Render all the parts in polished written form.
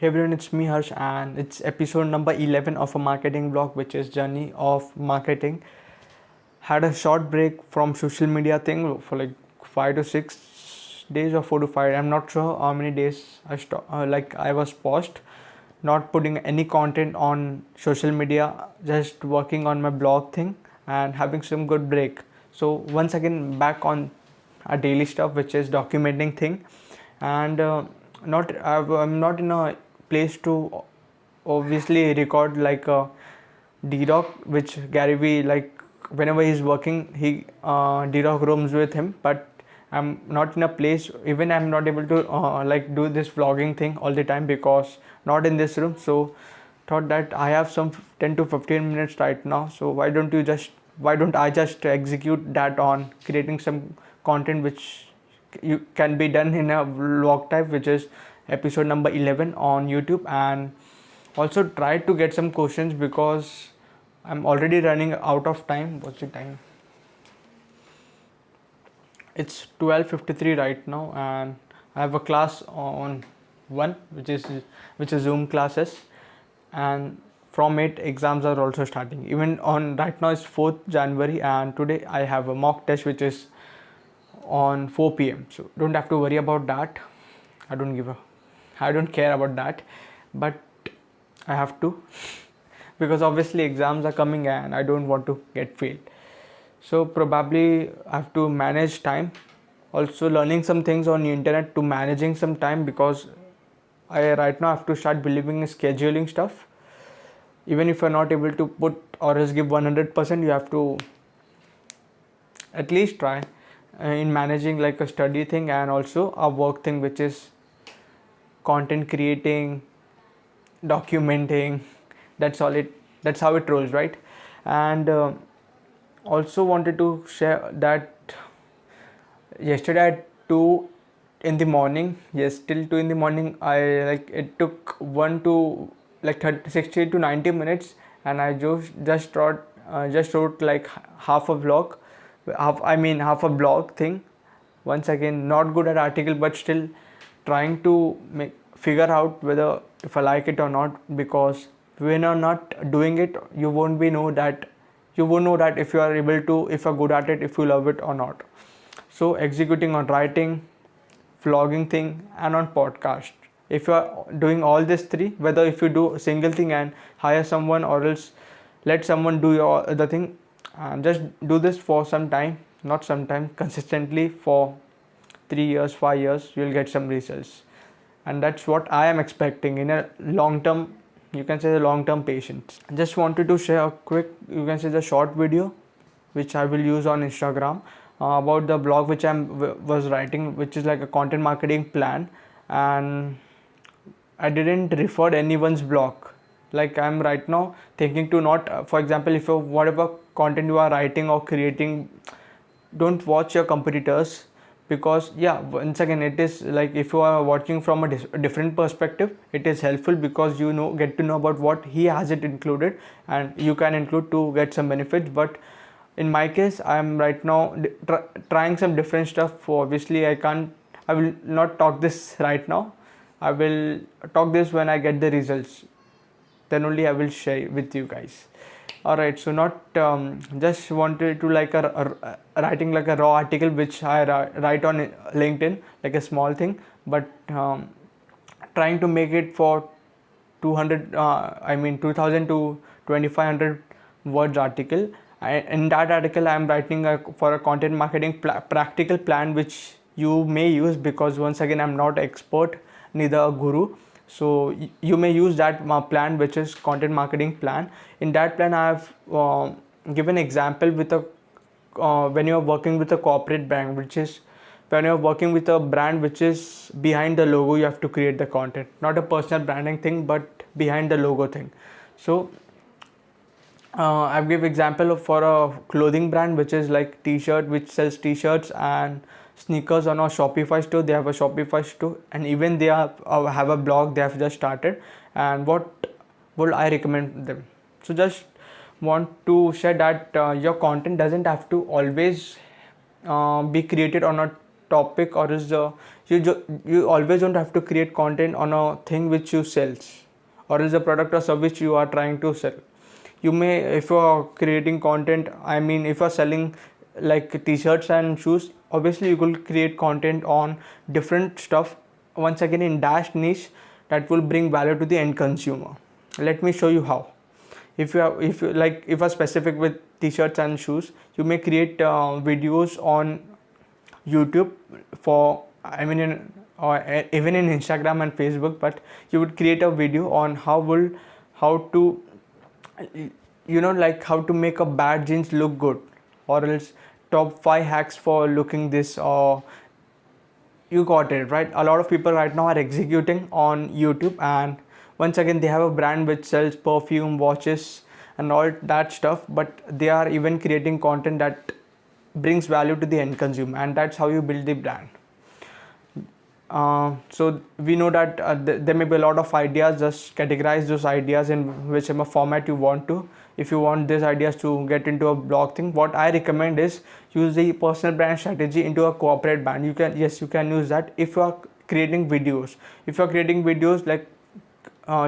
Hey everyone, it's me Harsh and it's episode number 11 of a marketing blog, which is Journey of Marketing. Had a short break from social media thing for like 5 to 6 days or 4 to 5. I'm not sure how many days I was paused, not putting any content on social media, just working on my blog thing and having some good break. So once again back on a daily stuff, which is documenting thing. And I'm not in a place to obviously record like a D-Doc, which Gary Vee, like whenever he's working, D-Doc roams with him. But I'm not in a place, even I'm not able to like do this vlogging thing all the time because not in this room. So thought that I have some 10 to 15 minutes right now. So why don't I just execute that on creating some content which you can be done in a vlog type, which is episode number 11 on YouTube. And also try to get some questions because I'm already running out of time. What's the time? It's 12:53 right now, and I have a class on 1, which is Zoom classes, and from it exams are also starting. Even on right now it's 4th January, and today I have a mock test which is on 4 p.m. So don't have to worry about that. I don't care about that, but I have to because obviously exams are coming and I don't want to get failed. So probably I have to manage time. Also learning some things on the internet to managing some time, because I right now have to start believing in scheduling stuff. Even if you're not able to put or else give 100%, you have to at least try in managing like a study thing and also a work thing, which is content creating, documenting. That's how it rolls, right? And also wanted to share that yesterday at 2 in the morning, yes, till 2 in the morning, I like it took 1 to like 60 to 90 minutes, and I just wrote like half a blog, half a blog thing. Once again, not good at article, but still trying to figure out whether if I like it or not, because when you're not doing it, you won't know that if you are able to, if you're good at it, if you love it or not. So executing on writing, vlogging thing, and on podcast. If you are doing all these three, whether if you do a single thing and hire someone or else let someone do your other thing, just do this for some time, not some time, consistently for 3 years, 5 years, you'll get some results. And that's what I am expecting in a long term, you can say the long term patience. Just wanted to share a quick, you can say the short video which I will use on Instagram about the blog which I was writing, which is like a content marketing plan. And I didn't refer anyone's blog. Like I'm right now thinking to not, for example, if you whatever content you are writing or creating, don't watch your competitors, because yeah, once again, it is like if you are watching from a different perspective, it is helpful because you get to know about what he has it included and you can include to get some benefits. But in my case, I am right now trying some different stuff. So obviously I will not talk this right now. I will talk this when I get the results, then only I will share with you guys. Alright, so not just wanted to like writing like a raw article which I write on LinkedIn, like a small thing, but trying to make it for 2000 to 2500 words article. In that article I am writing for a content marketing practical plan which you may use, because once again I'm not expert, neither a guru. So you may use that plan, which is content marketing plan. In that plan I have given example with a when you are working with a corporate brand, which is when you are working with a brand which is behind the logo, you have to create the content, not a personal branding thing but behind the logo thing. So I've give example for a clothing brand which is like t-shirt, which sells t-shirts and sneakers on a Shopify store. They have a Shopify store, and even they have a blog they have just started. And what would I recommend them? So just want to share that your content doesn't have to always be created on a topic, or is the you always don't have to create content on a thing which you sells, or is a product or service you are trying to sell. You may, if you are creating content, I mean if you are selling like t-shirts and shoes, obviously you could create content on different stuff, once again in dash niche, that will bring value to the end consumer. Let me show you how. If you like, if you are specific with t-shirts and shoes, you may create videos on YouTube for, I mean or even in Instagram and Facebook, but you would create a video on how to, like how to make a bad jeans look good, or else top 5 hacks for looking this, or you got it right. A lot of people right now are executing on YouTube, and once again they have a brand which sells perfume, watches and all that stuff, but they are even creating content that brings value to the end consumer, and that's how you build the brand. So we know that there may be a lot of ideas. Just categorize those ideas in whichever format you want to. If you want these ideas to get into a blog thing, what I recommend is use the personal brand strategy into a corporate brand. You can use that if you are creating videos. If you are creating videos like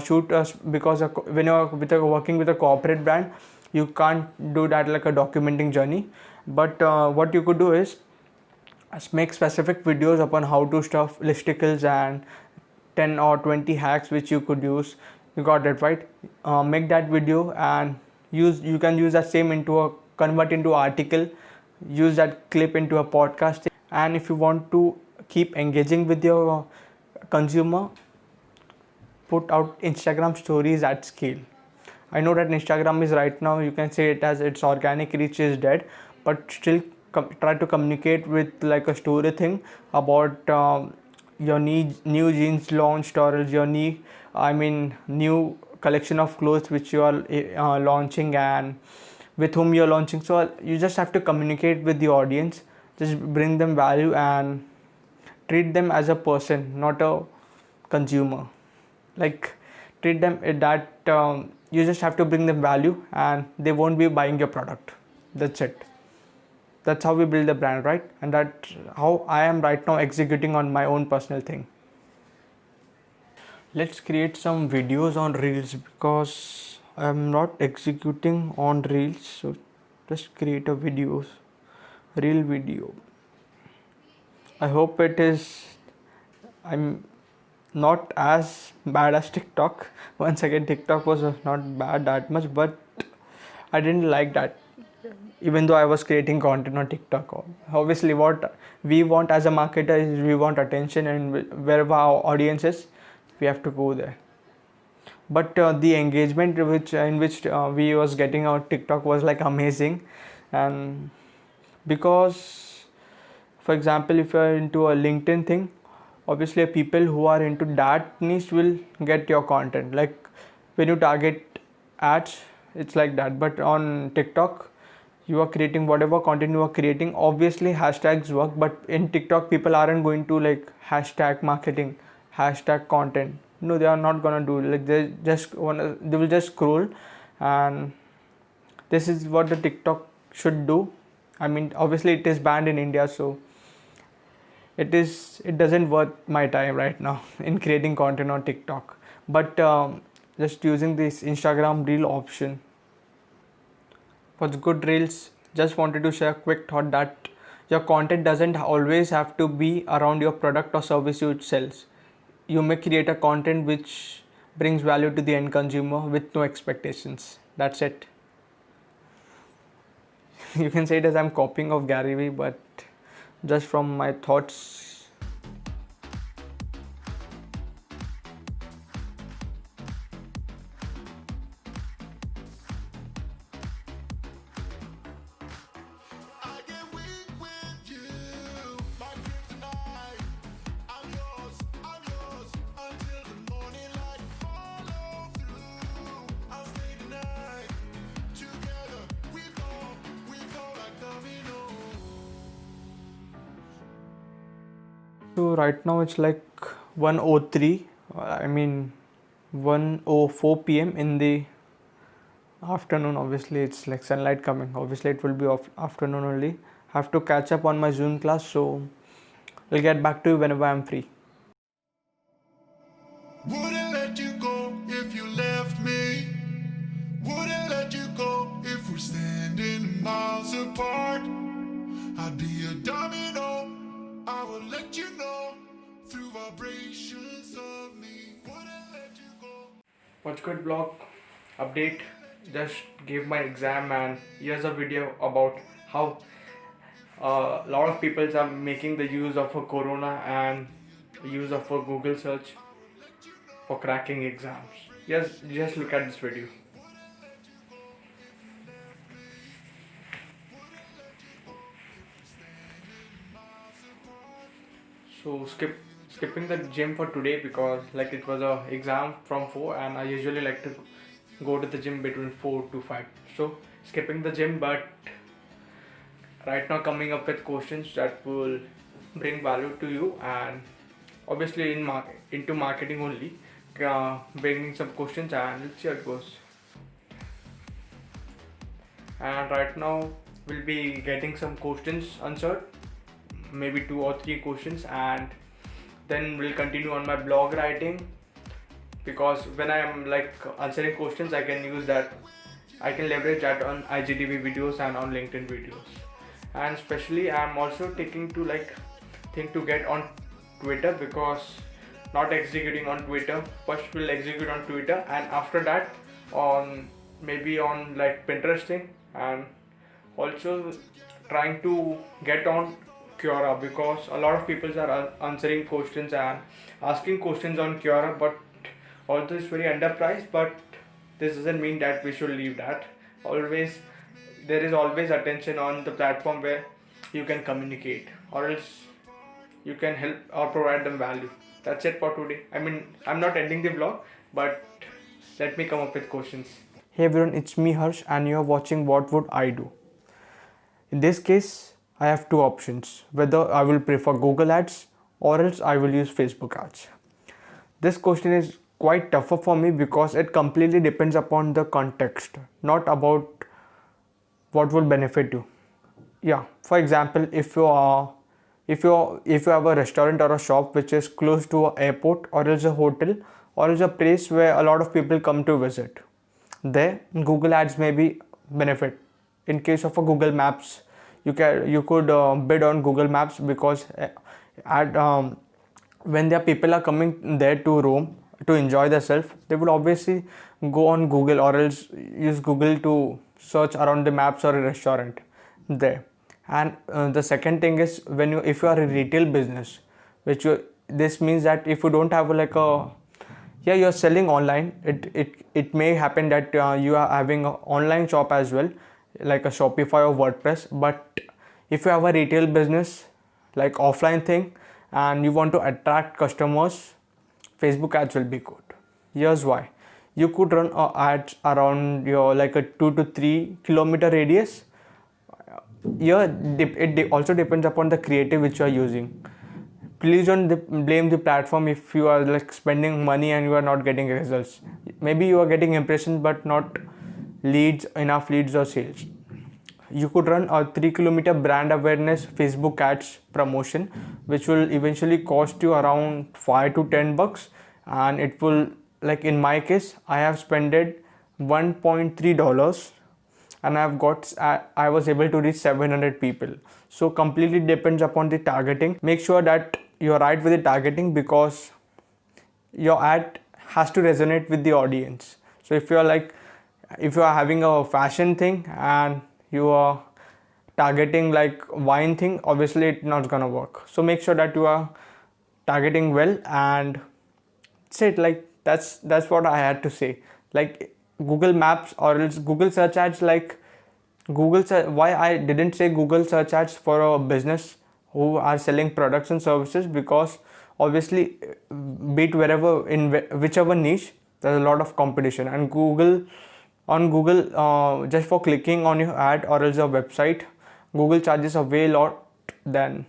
shoot us, because when you are working with a corporate brand, you can't do that like a documenting journey. But what you could do is make specific videos upon how to stuff listicles and 10 or 20 hacks which you could use. You got it right. Make that video and you can use that same into a convert into article, use that clip into a podcast. And if you want to keep engaging with your consumer, put out Instagram stories at scale. I know that Instagram is right now, you can say it as its organic reach is dead, but still try to communicate with like a story thing about your new jeans launched, or your new collection of clothes which you are launching, and with whom you're launching. So you just have to communicate with the audience, just bring them value and treat them as a person, not a consumer. Like treat them that you just have to bring them value and they won't be buying your product. That's it. That's how we build the brand, right? And that's how I am right now executing on my own personal thing. Let's create some videos on reels, because I'm not executing on reels. So just create a reel video. I hope it is, I'm not as bad as TikTok. Once again, TikTok was not bad that much, but I didn't like that. Even though I was creating content on TikTok, obviously what we want as a marketer is we want attention, and wherever our audience is, we have to go there. But the engagement in which we was getting on TikTok was like amazing. And because, for example, if you're into a LinkedIn thing, obviously people who are into that niche will get your content. Like when you target ads, it's like that. But on TikTok, you are creating whatever content you are creating, obviously hashtags work, but in TikTok people aren't going to like hashtag marketing, hashtag content. No, they are not gonna do. Like they will just scroll, and this is what the TikTok should do. I mean, obviously it is banned in India, so it doesn't worth my time right now in creating content on TikTok. But just using this Instagram reel option. What's good reels? Just wanted to share a quick thought that your content doesn't always have to be around your product or service you sells. You may create a content which brings value to the end consumer with no expectations. That's it. You can say it as I'm copying of Gary Vee, but just from my thoughts. So right now it's like 1:03, 1:04 p.m. in the afternoon. Obviously it's like sunlight coming. Obviously it will be afternoon only. Have to catch up on my Zoom class, so I'll get back to you whenever I'm free. Wouldn't let you go if you left me. Wouldn't let you go if we're standing miles apart. I'd be a domino. I would let you know through vibrations of me. Wouldn't let you go. What's good blog update? Just gave my exam and here's a video about how a lot of people are making the use of a corona and use of a Google search for cracking exams. Just look at this video. So skipping the gym for today because like it was a exam from 4 and I usually like to go to the gym between 4 to 5. So skipping the gym, but right now coming up with questions that will bring value to you and obviously into marketing only, bringing some questions and let's see how it goes. And right now we'll be getting some questions answered, maybe 2 or 3 questions, and then we'll continue on my blog writing because when I am like answering questions I can use that, I can leverage that on IGTV videos and on LinkedIn videos. And especially I'm also taking to like think to get on Twitter because not executing on Twitter. First we'll execute on Twitter and after that on maybe on like Pinterest thing, and also trying to get on Quora because a lot of people are answering questions and asking questions on Quora, but although it's very underpriced, but this doesn't mean that we should leave that. Always there is always attention on the platform where you can communicate or else you can help or provide them value. That's it for today. I mean, I'm not ending the vlog, but let me come up with questions. Hey everyone, it's me Harsh and you're watching What Would I Do? In this case, I have two options, whether I will prefer Google ads or else I will use Facebook ads. This question is quite tougher for me because it completely depends upon the context, not about what will benefit you. Yeah, for example, if you have a restaurant or a shop which is close to an airport or else a hotel or else a place where a lot of people come to visit, there Google ads may be benefit. In case of a Google Maps, you could bid on Google Maps because when their people are coming there to roam to enjoy themselves, they would obviously go on Google or else use Google to search around the maps or a restaurant there. And the second thing is if you are a retail business, this means that if you don't have like you're selling online, it may happen that you are having an online shop as well, like a Shopify or WordPress. But if you have a retail business like offline thing and you want to attract customers, Facebook ads will be good. Here's why. You could run ads around your like a 2 to 3 kilometer radius. Here it also depends upon the creative which you are using. Please don't blame the platform if you are like spending money and you are not getting results. Maybe you are getting impressions but not enough leads or sales. You could run a 3 kilometer brand awareness Facebook ads promotion, which will eventually cost you around 5 to 10 bucks, and it will, like in my case, I have spent $1.3 and I was able to reach 700 people. So completely depends upon the targeting. Make sure that you're right with the targeting because your ad has to resonate with the audience. So if you are having a fashion thing and you are targeting like wine thing, obviously it's not gonna work. So make sure that you are targeting well, and that's it. Like that's what I had to say. Like Google Maps or else Google search ads, like why I didn't say Google search ads for a business who are selling products and services, because obviously be it wherever in whichever niche, there's a lot of competition, and Google just for clicking on your ad or else your website, Google charges a way lot than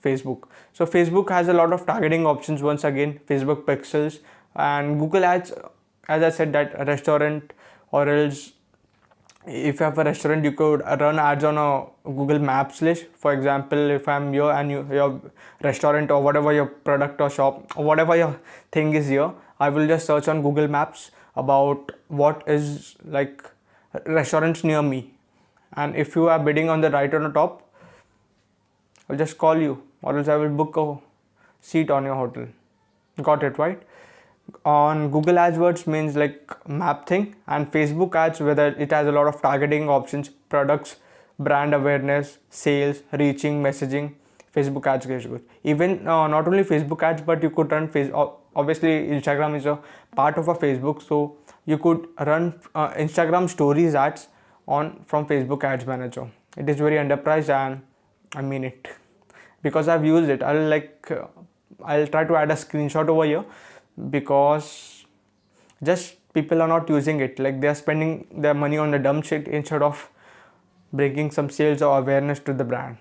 Facebook. So Facebook has a lot of targeting options, once again Facebook pixels, and Google ads, as I said, that a restaurant or else if you have a restaurant, you could run ads on a Google Maps list. For example, if I'm here and your restaurant or whatever your product or shop or whatever your thing is here, I will just search on Google Maps about what is like restaurants near me, and if you are bidding on the right on the top, I'll just call you, or else I will book a seat on your hotel. Got it, right? On Google AdWords means like map thing, and Facebook ads, whether it has a lot of targeting options, products, brand awareness, sales, reaching, messaging. Facebook ads is good. Even not only Facebook ads, but you could run obviously Instagram is a part of a Facebook, so you could run Instagram stories ads on from Facebook ads manager. It is very underpriced, and I mean it because I've used it. I'll try to add a screenshot over here, because just people are not using it. Like, they are spending their money on the dumb shit instead of bringing some sales or awareness to the brand.